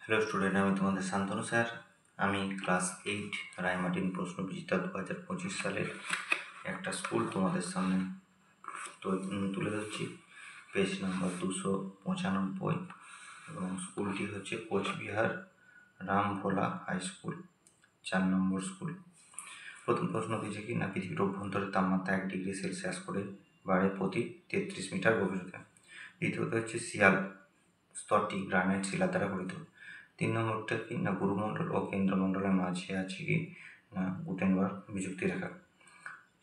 Hello student, আমি তোমাদের Shantanu sir. আমি ক্লাস 8 রায়মার্টিন প্রশ্ন বিচিত্রা 2025 সালের একটা স্কুল তোমাদের সামনে তুলে ধরছি। পেজ নাম্বার 295 এবং স্কুলটি হচ্ছে কোচবিহার রামভোলা হাই স্কুল, 4 নম্বর স্কুল। প্রথম প্রশ্ন দিয়েছে কি না, পৃথিবীর অভ্যন্তরের তাপমাত্রা 1 ডিগ্রি সেলসিয়াস করে বাড়ে প্রতি 33 মিটার গভীরতায়। দ্বিতীয়ত হচ্ছে শিয়াল স্তরটি গ্রানাইট শিলা দ্বারা গঠিত। 3 নম্বরটা কি না, গুরুমণ্ডল ও কেন্দ্রমণ্ডলের মাঝে আছে কি না গুটেনবার্গ বিযুক্তি রেখা।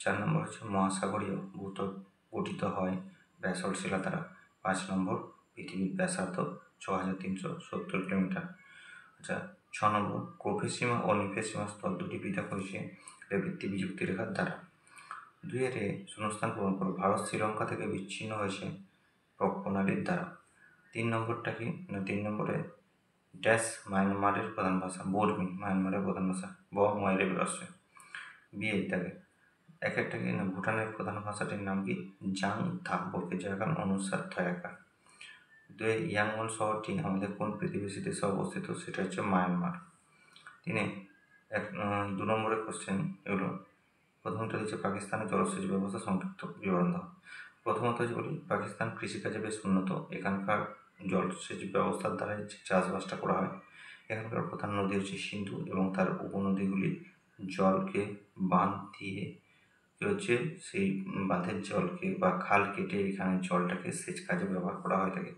4 নম্বর হচ্ছে মহাসাগরীয় ভূত্বক গঠিত হয় ব্যাসল্ট শিলা দ্বারা। 5 নম্বর পৃথিবীর ব্যাসার্ধ 6370 কিলোমিটার। আচ্ছা, 6 নম্বর প্রোফেসিমা ও নিফেসিমা স্তর দুটি পৃথক হয়েছে রেভিত্তি বিযুক্তি রেখার দ্বারা। 2 শূন্যস্থান পূরণ করো, ভারত শ্রীলঙ্কা থেকে বিচ্ছিন্ন হয়েছে প্রণালীর দ্বারা। 3 নম্বরটা কি না, 3 নম্বরে ড্যাশ মায়ানমারের প্রধান ভাষা, বর্মি মায়ানমারের প্রধান ভাষা, ব ময়রে বেরোচ্ছে বিয়ে থাকে। একটা কি না, ভুটানের প্রধান ভাষাটির নাম কি জাং থা বলকে জায়গান অনুসার থয়াকা। 2 ইয়াঙ্গন শহরটি আমাদের কোন প্রতিবেশী দেশে অবস্থিত, সেটা হচ্ছে মায়ানমার। 3 2 নম্বরের কোশ্চেন এগুলো। প্রথমটা হচ্ছে পাকিস্তানের জলসেচ ব্যবস্থা সংক্ষিপ্ত বিবরণ দাও। প্রথমত হচ্ছে বলি, পাকিস্তান কৃষিকাজে বেশ উন্নত। এখানকার জলসেচ ব্যবস্থার দ্বারাই চাষবাসটা করা হয়। এখানকার প্রধান নদী হচ্ছে সিন্ধু এবং তার উপনদীগুলি জলকে বাঁধ দিয়ে হচ্ছে সেই বাঁধের জলকে বা খাল কেটে এখানে জলটাকে সেচ কাজে ব্যবহার করা হয়ে থাকে।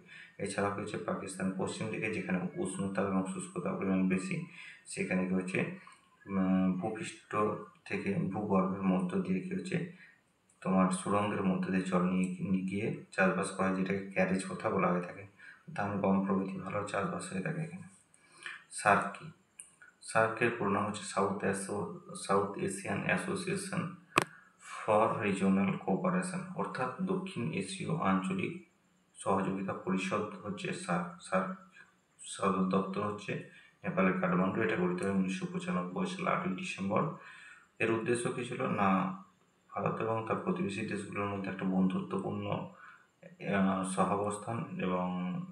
এছাড়াও হচ্ছে পাকিস্তান পশ্চিম দিকে, যেখানে উষ্ণতা এবং শুষ্কতার পরিমাণ বেশি, সেখানে কি হচ্ছে ভূপৃষ্ঠ থেকে ভূগর্ভের মধ্য দিয়ে কি হচ্ছে তোমার সুড়ঙ্গের মধ্যে দিয়ে জল নিয়ে গিয়ে চাষবাস করা হয়, যেটাকে ক্যারেজ কথা বলা হয়ে থাকে। ধান, গম প্রভৃতি ভালো চাষবাস হয়ে থাকে এখানে। সার্ক কি? সার্কের পুরো নাম হচ্ছে south Asian association for regional cooperation, অর্থাৎ দক্ষিণ এশীয় আঞ্চলিক সহযোগিতা পরিষদ হচ্ছে সার্ক। সার্ক সদর দপ্তর হচ্ছে নেপালের কাঠমান্ডু। এটা গঠিত হয় 1995 সালে 8ই ডিসেম্বর। এর উদ্দেশ্য কি ছিল না, ভারত এবং তার প্রতিবেশী দেশগুলোর মধ্যে একটা বন্ধুত্বপূর্ণ সহাবস্থান এবং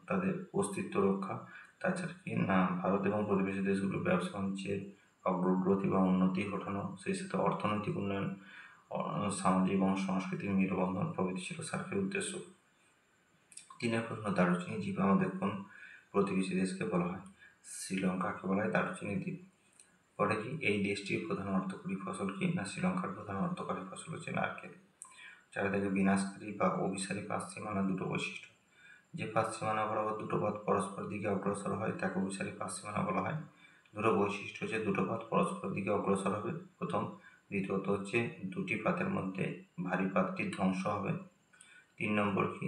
তাদের অস্তিত্ব রক্ষা। তাছাড়া কি না, ভারত এবং প্রতিবেশী দেশগুলোর ব্যবসা বাণিজ্যের অগ্রগতি বা উন্নতি ঘটানো, সেই সাথে অর্থনৈতিক উন্নয়ন, সামাজিক এবং সাংস্কৃতিক মেলবন্ধন প্রভৃতি ছিল সার্কের উদ্দেশ্য। 3 প্রশ্ন, দারুচিনি দ্বীপ আমাদের কোন প্রতিবেশী দেশকে বলা হয়? শ্রীলঙ্কাকে বলা হয় দারুচিনি দ্বীপ। পরে কি, এই দেশটির প্রধান অর্থকরী ফসল কি না, শ্রীলঙ্কার প্রধান অর্থকরী ফসল হচ্ছে নারকেল। 4 থেকে বিনাশকারী বা অভিসারী পাঁচ সীমানা দুটো বৈশিষ্ট্য। যে পাঁচ সীমানা বরাবর দুটো পথ পরস্পর দিকে অগ্রসর হয় তাকে অভিসারী পাঁচ সীমানা বলা হয়। দুটো বৈশিষ্ট্য হচ্ছে, দুটো পথ পরস্পর দিকে অগ্রসর হবে প্রথম। দ্বিতীয়ত হচ্ছে দুটি পাতের মধ্যে ভারী পাতটি ধ্বংস হবে। 3 নম্বর কি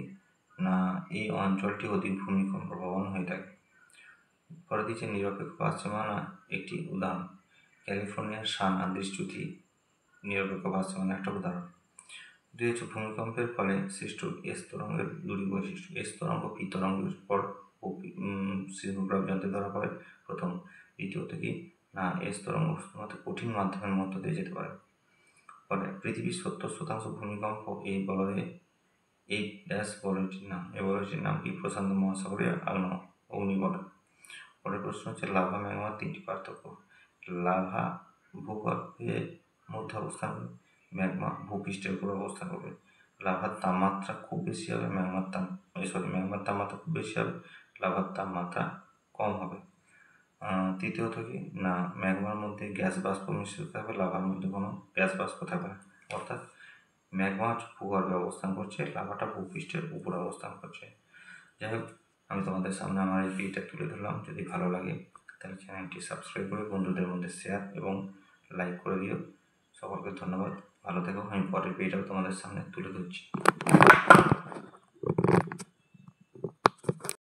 না, এই অঞ্চলটি অধিক ভূমিকম্প প্রবণ হয়ে থাকে। পরে দিচ্ছে নিরপেক্ষ পাঁচ সীমানা একটি উদাহরণ, ক্যালিফোর্নিয়ার সান আন্দ্রেস চ্যুতি নিরপেক্ষ পাঁচ সীমানা একটা উদাহরণ। 2 হচ্ছে ভূমিকম্পের ফলে সৃষ্ট এস তরঙ্গের দুটি বৈশিষ্ট্য। এস তরঙ্গ পি তরঙ্গের পর সিজমোগ্রাফ যন্ত্রে ধরা পড়ে প্রথম। দ্বিতীয়ত কি না, এস তরঙ্গ শুধুমাত্র কঠিন মাধ্যমের মধ্য দিয়ে যেতে পারে। পরে পৃথিবীর 70% ভূমিকম্প এই বলয়টির নাম। এই বলয়টির নাম কি? প্রশান্ত মহাসাগরীয় অগ্নিবলয়। পরের প্রশ্ন হচ্ছে লাভা ম্যাগমার 3টি পার্থক্য। লাভা ভূগর্ভের মধ্যে অবস্থান করে, ম্যাগমা ভূপৃষ্ঠের উপর অবস্থান করবে। লাভার তাপমাত্রা খুব বেশি হবে, ম্যাগমার তাপমাত্রা খুব বেশি হবে, লাভার তাপমাত্রা কম হবে। তৃতীয়ত কি না, ম্যাগমার মধ্যে গ্যাস বাষ্প মিশ্রিত থাকবে, লাভার মধ্যে কোনো গ্যাস বাষ্প থাকবে না। অর্থাৎ ম্যাগমা ভূগর্ভে অবস্থান করছে, লাভাটা ভূপৃষ্ঠের উপরে অবস্থান করছে। যাই হোক, আমি তোমাদের সামনে আমার এই ভিডিওটা তুলে ধরলাম। যদি ভালো লাগে তাহলে চ্যানেলটি সাবস্ক্রাইব করে বন্ধুদের মধ্যে শেয়ার এবং লাইক করে দিও। সকলকে ধন্যবাদ, ভালো থেকো। আমি পরের ভিডিওটাও তোমাদের সামনে তুলে ধরছি।